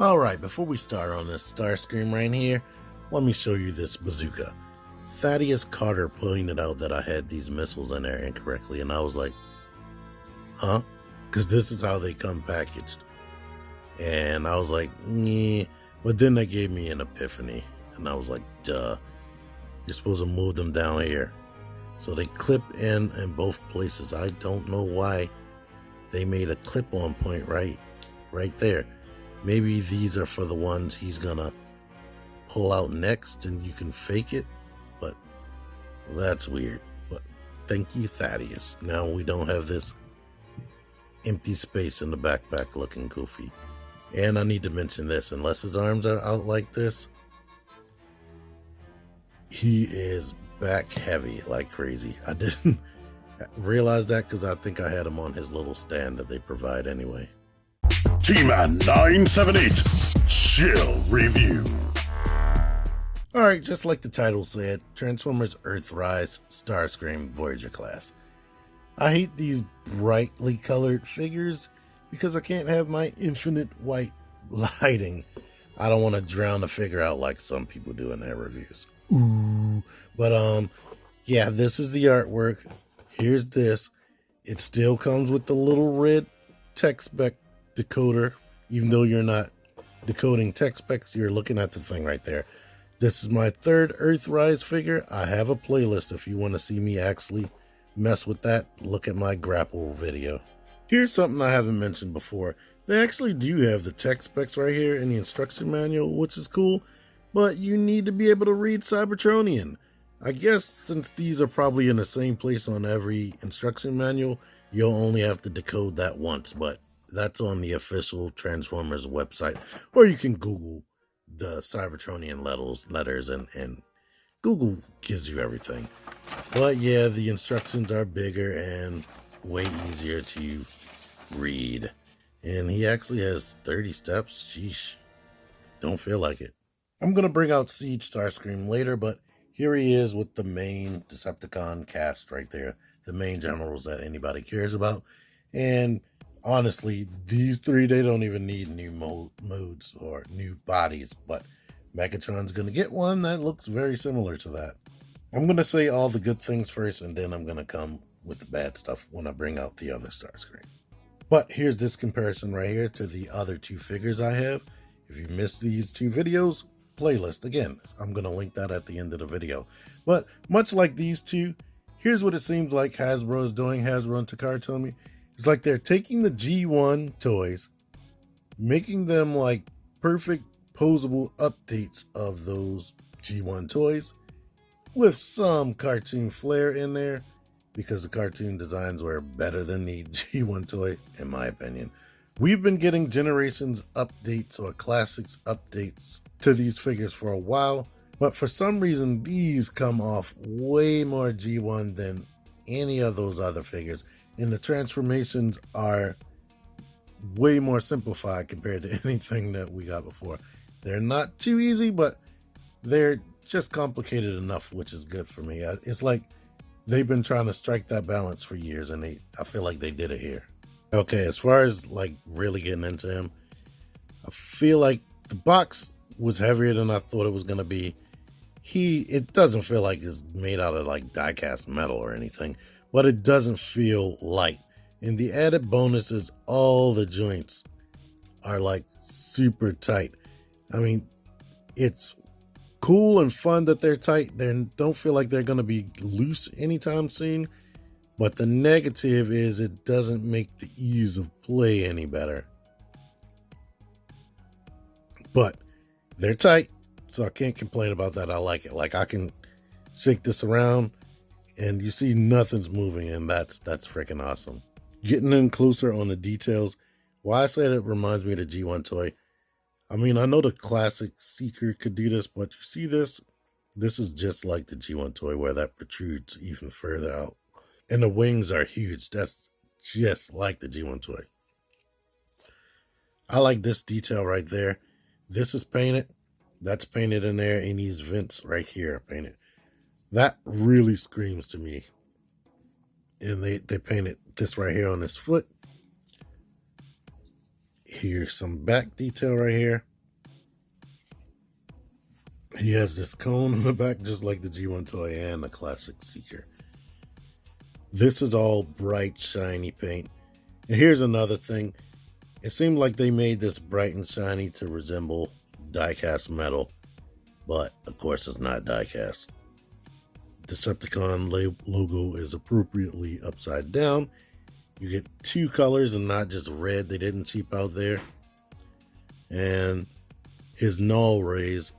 Alright, before we start on this Starscream right here, let me show you this bazooka. Thaddeus Carter pointed out that I had these missiles in there incorrectly, and I was like, huh? Because this is how they come packaged. And I was like, yeah. But then they gave me an epiphany, and I was like, duh. You're supposed to move them down here. So they clip in both places. I don't know why they made a clip-on point right there. Maybe these are for the ones he's gonna pull out next and you can fake it, but that's weird. But thank you, Thaddeus. Now we don't have this empty space in the backpack looking goofy. And I need to mention this, unless his arms are out like this, he is back heavy like crazy. I didn't realize that because I think I had him on his little stand that they provide anyway. T-Man 978 Chill Review. Alright, just like the title said, Transformers Earthrise Starscream Voyager class. I hate these brightly colored figures because I can't have my infinite white lighting. I don't want to drown the figure out like some people do in their reviews. Ooh. But yeah, this is the artwork. Here's this. It still comes with the little red tech spec decoder. Even though you're not decoding tech specs, you're looking at the thing right there. This is my third Earthrise figure. I have a playlist if you want to see me actually mess with that. Look at my grapple video. Here's something I haven't mentioned before. They actually do have the tech specs right here in the instruction manual, which is cool, but you need to be able to read Cybertronian. I guess since these are probably in the same place on every instruction manual, you'll only have to decode that once, but that's on the official Transformers website, or you can Google the Cybertronian letters and Google gives you everything. But yeah, the instructions are bigger and way easier to read. And he actually has 30 steps. Sheesh. Don't feel like it. I'm going to bring out Siege Starscream later, but here he is with the main Decepticon cast right there. The main generals that anybody cares about. And honestly, these three, they don't even need new modes or new bodies, but Megatron's going to get one that looks very similar to that. I'm going to say all the good things first, and then I'm going to come with the bad stuff when I bring out the other Starscream. But here's this comparison right here to the other two figures I have. If you missed these two videos, playlist, again, I'm going to link that at the end of the video. But much like these two, here's what it seems like Hasbro is doing. Hasbro and Takara told me. It's like they're taking the G1 toys, making them like perfect posable updates of those G1 toys with some cartoon flair in there, because the cartoon designs were better than the G1 toy, in my opinion. We've been getting Generations updates or Classics updates to these figures for a while, but for some reason these come off way more G1 than any of those other figures, and the transformations are way more simplified compared to anything that we got before. They're not too easy, but they're just complicated enough, which is good for me. It's like they've been trying to strike that balance for years, and I feel like they did it here. Okay, as far as like really getting into him, I feel like the box was heavier than I thought it was going to be. It doesn't feel like it's made out of like die-cast metal or anything, but it doesn't feel light. And the added bonus is all the joints are like super tight. I mean, it's cool and fun that they're tight. They don't feel like they're going to be loose anytime soon. But the negative is it doesn't make the ease of play any better. But they're tight, so I can't complain about that. I like it. Like, I can shake this around and you see nothing's moving, and that's freaking awesome. Getting in closer on the details, why I said it reminds me of the G1 toy. I mean, I know the classic Seeker could do this, but you see this? This is just like the G1 toy where that protrudes even further out. And the wings are huge. That's just like the G1 toy. I like this detail right there. This is painted. That's painted in there. And these vents right here are painted. That really screams to me. And they painted this right here on his foot. Here's some back detail right here. He has this cone on the back just like the G1 toy and the classic Seeker. This is all bright, shiny paint. And here's another thing. It seemed like they made this bright and shiny to resemble die-cast metal, but of course it's not die-cast. Decepticon logo is appropriately upside down. You get two colors and not just red. They didn't cheap out there. And his null rays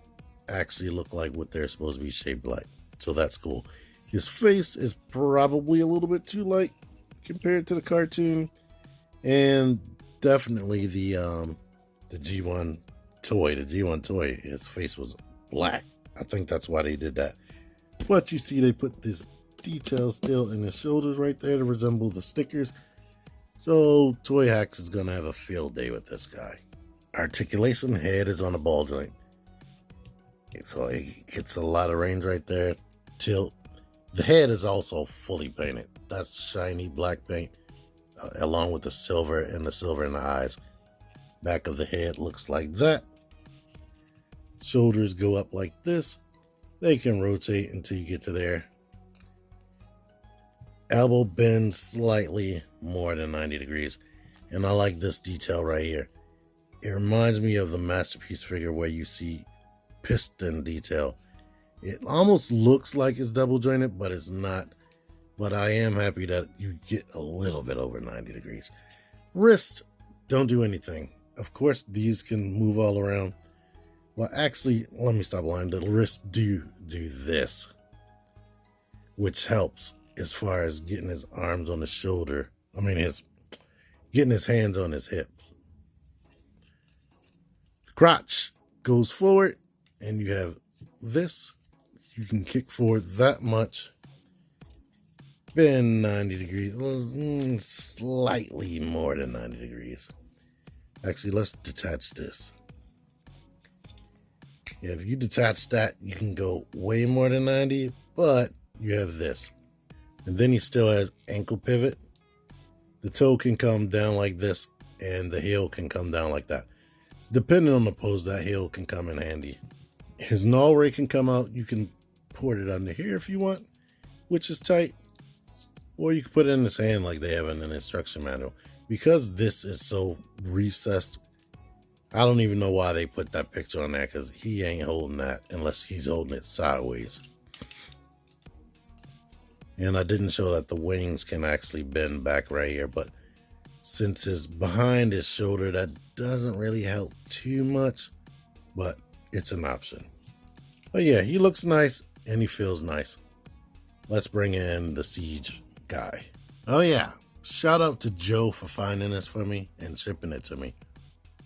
actually look like what they're supposed to be shaped like. So that's cool. His face is probably a little bit too light compared to the cartoon. And definitely the G1 toy. The G1 toy, his face was black. I think that's why they did that. But you see they put this detail still in his shoulders right there to resemble the stickers. So Toy Hacks is going to have a field day with this guy. Articulation head is on a ball joint. So it gets a lot of range right there. Tilt. The head is also fully painted. That's shiny black paint along with the silver in the eyes. Back of the head looks like that. Shoulders go up like this. They can rotate until you get to there. Elbow bends slightly more than 90 degrees. And I like this detail right here. It reminds me of the Masterpiece figure where you see piston detail. It almost looks like it's double jointed, but it's not. But I am happy that you get a little bit over 90 degrees. Wrists don't do anything. Of course, these can move all around. Well, actually, let me stop lying. The wrists do this, which helps as far as getting his arms on his shoulder. I mean, getting his hands on his hips. Crotch goes forward, and you have this. You can kick forward that much. Bend 90 degrees, slightly more than 90 degrees. Actually, let's detach this. Yeah, if you detach that, you can go way more than 90, but you have this. And then he still has ankle pivot. The toe can come down like this, and the heel can come down like that. Depending on the pose, that heel can come in handy. His null ray can come out. You can port it under here if you want, which is tight. Or you can put it in his hand like they have in an instruction manual. Because this is so recessed, I don't even know why they put that picture on there, because he ain't holding that unless he's holding it sideways. And I didn't show that the wings can actually bend back right here, but since it's behind his shoulder, that doesn't really help too much, but it's an option. But yeah, he looks nice and he feels nice. Let's bring in the Siege guy. Oh yeah, shout out to Joe for finding this for me and shipping it to me.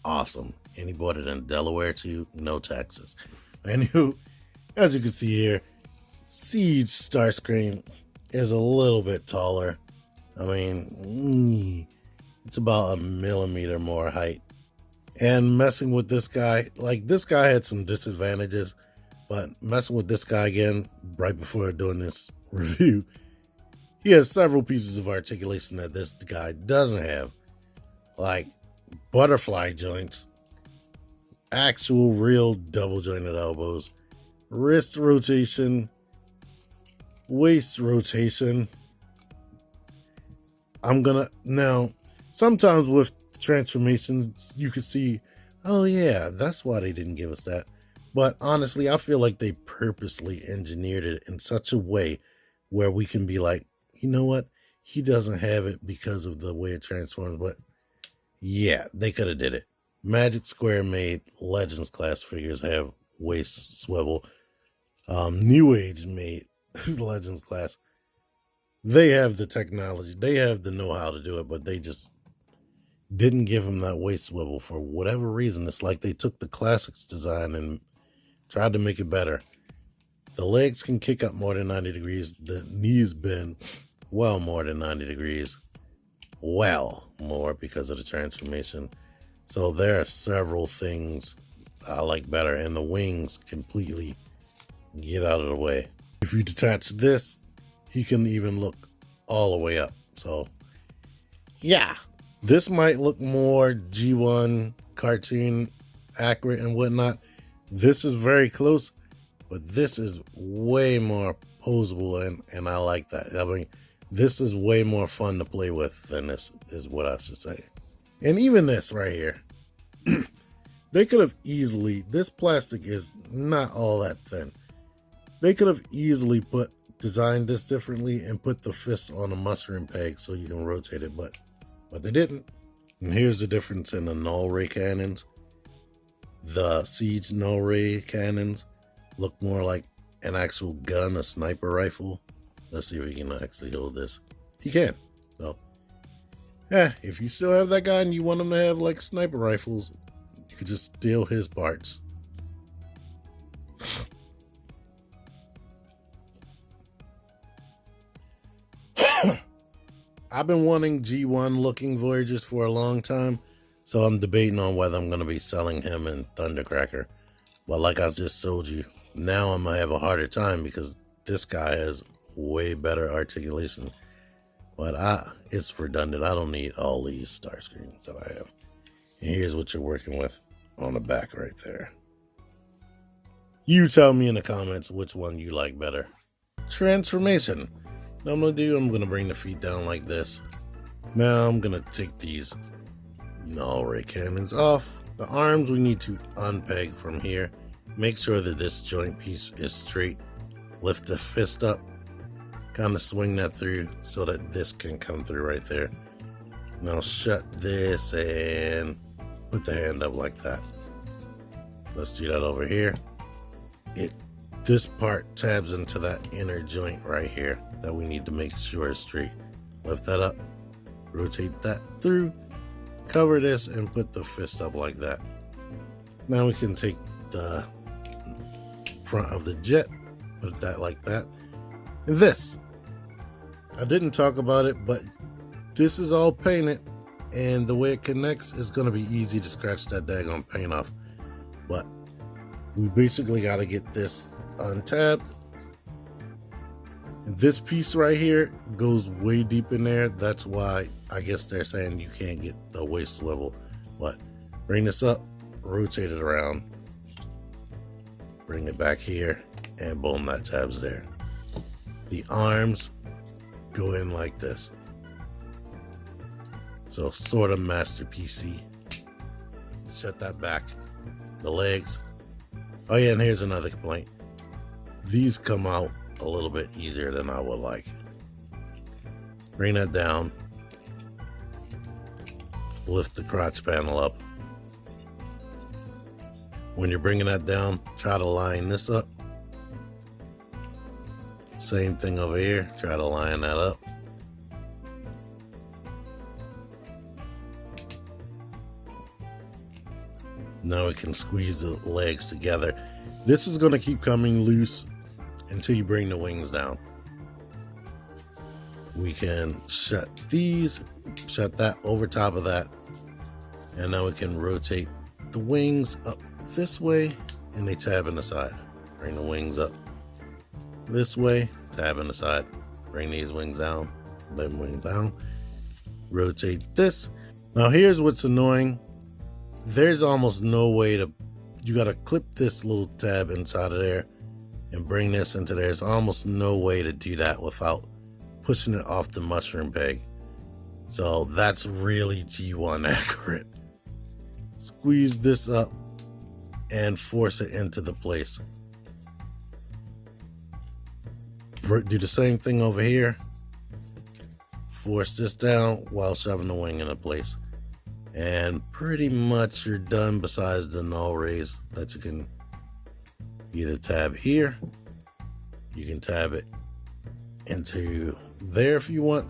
Awesome. And he bought it in Delaware too, no taxes. Anywho, as you can see here, Siege Starscream is a little bit taller. I mean, it's about 1 millimeter more height. And messing with this guy, like this guy had some disadvantages, but messing with this guy again, right before doing this review, he has several pieces of articulation that this guy doesn't have. Like butterfly joints, actual real double jointed elbows, wrist rotation, waist rotation. Now, sometimes with transformations, you can see, oh yeah, that's why they didn't give us that. But honestly, I feel like they purposely engineered it in such a way where we can be like, you know what? He doesn't have it because of the way it transforms, but yeah, they could have did it. Magic Square made Legends class figures have waist swivel. New Age made Legends class. They have the technology. They have the know-how to do it, but they just didn't give him that waist swivel for whatever reason. It's like they took the classics design and tried to make it better. The legs can kick up more than 90 degrees. The knees bend well more than 90 degrees. Well more because of the transformation. So there are several things I like better, and the wings completely get out of the way. If you detach this, he can even look all the way up. So yeah, This might look more G1 cartoon accurate and whatnot. This is very close, but this is way more posable, and I like that. I mean, this is way more fun to play with than this is what I should say. And even this right here, they could have easily, this plastic is not all that thin. They could have easily designed this differently and put the fist on a mushroom peg so you can rotate it, but they didn't. And here's the difference in the null ray cannons. The siege null ray cannons look more like an actual gun, a sniper rifle. Let's see if he can actually hold this. He can. So, yeah, if you still have that guy and you want him to have like sniper rifles, you could just steal his parts. I've been wanting G1 looking Voyagers for a long time, so I'm debating on whether I'm going to be selling him in Thundercracker. But like I just told you, now I'm going to have a harder time because this guy has way better articulation. But it's redundant. I don't need all these Starscreams that I have. And here's what you're working with on the back right there. You tell me in the comments which one you like better. Transformation. What I'm going to bring the feet down like this. Now I'm going to take these null ray cannons off. The arms we need to unpeg from here. Make sure that this joint piece is straight. Lift the fist up. Kind of swing that through so that this can come through right there. Now shut this and put the hand up like that. Let's do that over here. This part tabs into that inner joint right here that we need to make sure is straight. Lift that up, rotate that through, cover this, and put the fist up like that. Now we can take the front of the jet, put that like that. And this, I didn't talk about it, but this is all painted, and the way it connects is going to be easy to scratch that daggone paint off. But we basically got to get this untabbed. And this piece right here goes way deep in there. That's why I guess they're saying you can't get the waist swivel. But bring this up, rotate it around, bring it back here, and boom, that tab's there. The arms go in like this. So sort of masterpiecey. Shut that back. The legs. Oh yeah, and here's another complaint. These come out a little bit easier than I would like. Bring that down. Lift the crotch panel up. When you're bringing that down, try to line this up. Same thing over here. Try to line that up. Now we can squeeze the legs together. This is going to keep coming loose until you bring the wings down. We can shut these, shut that over top of that, and now we can rotate the wings up this way, and they tab in the side. Bring the wings up this way, tab in the side. Bring these wings down, them wings down. Rotate this. Now here's what's annoying. There's almost no way to, you got to clip this little tab inside of there and bring this into there. There's almost no way to do that without pushing it off the mushroom peg. So that's really G1 accurate. Squeeze this up and force it into the place. Do the same thing over here. Force this down while shoving the wing into place. And pretty much you're done, besides the null rays that you can either tab here. You can tab it into there if you want.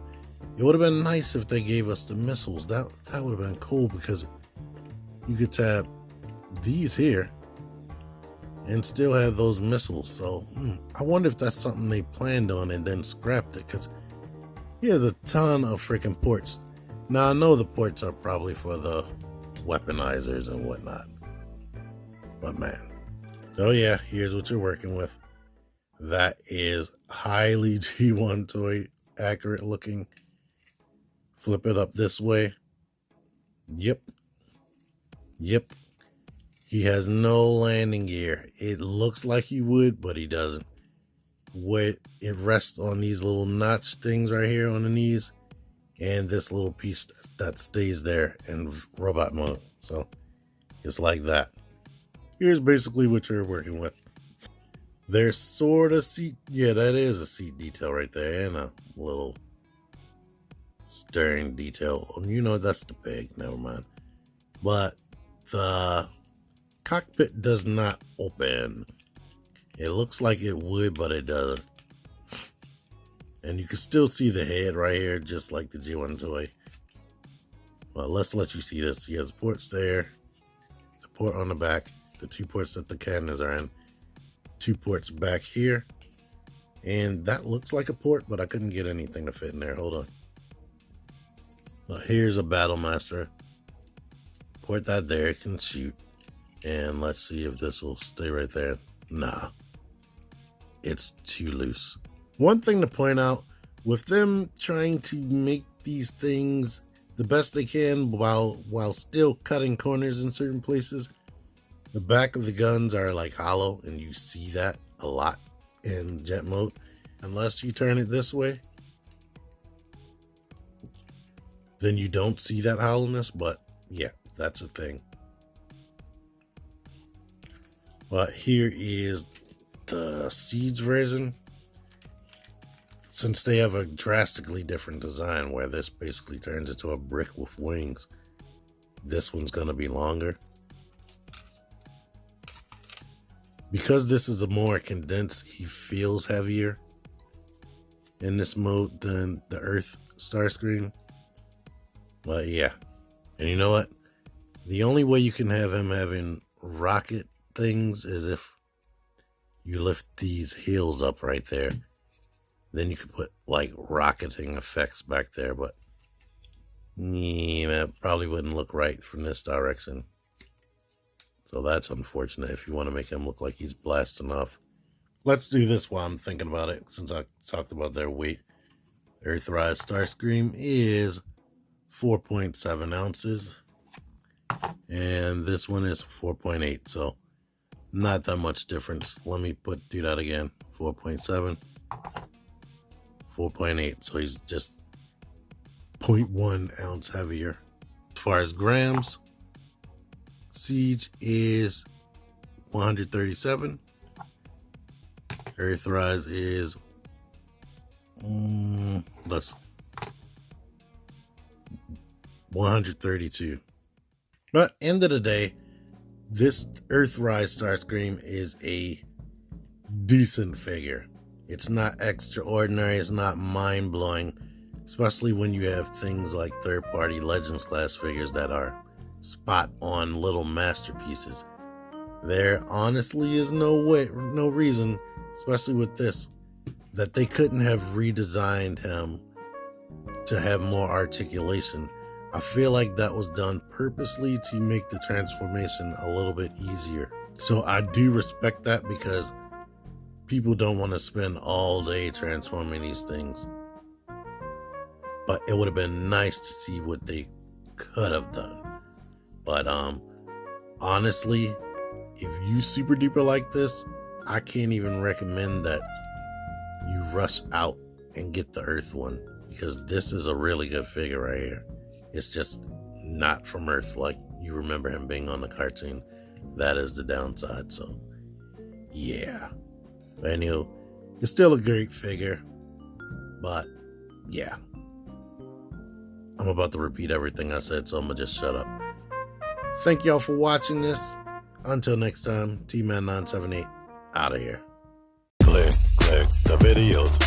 It would have been nice if they gave us the missiles. That would have been cool, because you could tab these here and still have those missiles. So I wonder if that's something they planned on and then scrapped it, because here's a ton of freaking ports. Now I know the ports are probably for the weaponizers and whatnot, but man, oh yeah, here's what you're working with. That is highly G1 toy accurate looking. Flip it up this way, Yep. Yep. He has no landing gear. It looks like he would, but he doesn't. Where it rests on these little notch things right here on the knees, and this little piece that stays there in robot mode. So it's like that. Here's basically what you're working with. There's sort of seat. Yeah, that is a seat detail right there, and a little steering detail. You know, that's the peg. Never mind. But the cockpit does not open. It looks like it would, but it doesn't. And you can still see the head right here, just like the G1 toy. Well, let's let you see this. He has ports there, the port on the back, the 2 ports that the cannons are in, 2 ports back here, and that looks like a port, but I couldn't get anything to fit in there. Hold on. Well, here's a Battle Master. Port that there, it can shoot. And let's see if this will stay right there. Nah, it's too loose. One thing to point out, with them trying to make these things the best they can while still cutting corners in certain places, the back of the guns are like hollow, and you see that a lot in jet mode. Unless you turn it this way, then you don't see that hollowness, but yeah, that's a thing. But here is the Seeds version. Since they have a drastically different design where this basically turns into a brick with wings, this one's going to be longer. Because this is a more condensed, he feels heavier in this mode than the Earth Starscream. But yeah, and you know what? The only way you can have him having rocket things is if you lift these heels up right there. Then you could put like rocketing effects back there, but yeah, that probably wouldn't look right from this direction. So that's unfortunate if you want to make him look like he's blasting off. Let's do this while I'm thinking about it, since I talked about their weight. Earthrise Starscream is 4.7 ounces, and this one is 4.8, so not that much difference. Let me do that again. 4.7, 4.8, so he's just 0.1 ounce heavier. As far as grams, Siege is 137. Earthrise is 132. But end of the day, this Earthrise Starscream is a decent figure. It's not extraordinary, it's not mind-blowing, especially when you have things like third-party Legends class figures that are spot-on little masterpieces. There honestly is no reason, especially with this, that they couldn't have redesigned him to have more articulation. I feel like that was done purposely to make the transformation a little bit easier. So I do respect that, because people don't want to spend all day transforming these things. But it would have been nice to see what they could have done. But honestly, if you super duper like this, I can't even recommend that you rush out and get the Earth one, because this is a really good figure right here. It's just not from Earth like you remember him being on the cartoon. That is the downside. So yeah, but anyway, it's still a great figure. But yeah, I'm about to repeat everything I said, so I'm gonna just shut up. Thank y'all for watching this. Until next time, T-Man 978 out of here. Click the videos.